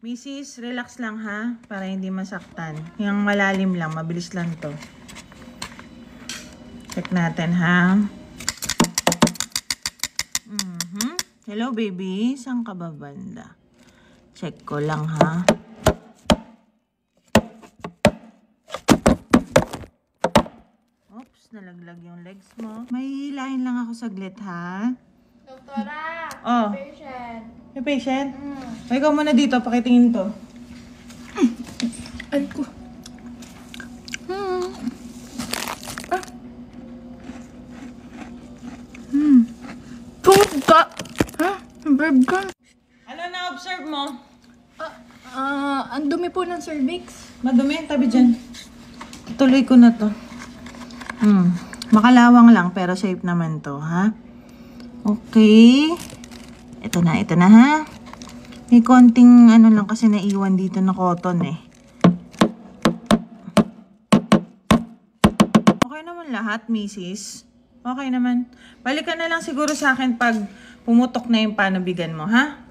Mrs., relax lang ha, para hindi masaktan. Yung malalim lang, mabilis lang to. Check natin ha. Hello baby, saan ka ba banda? Check ko lang ha. Oops, nalaglag yung legs mo. May hilahin lang ako saglit ha. Doktora, Oh. patient. May patient? Ay, ikaw muna dito, pakitingin to. Ay ko. Puta! Ha? Verb ka? Ano na-observe mo? Ang dumi po ng cervix. Madumi, tabi dyan. Tuloy ko na to. Makalawang lang, pero safe naman to, ha? Okay. Ito na ha. May konting ano lang kasi naiwan dito na cotton eh. Okay naman lahat, Mrs. Okay naman. Balik ka na lang siguro sa akin pag pumutok na yung panubigan mo, ha?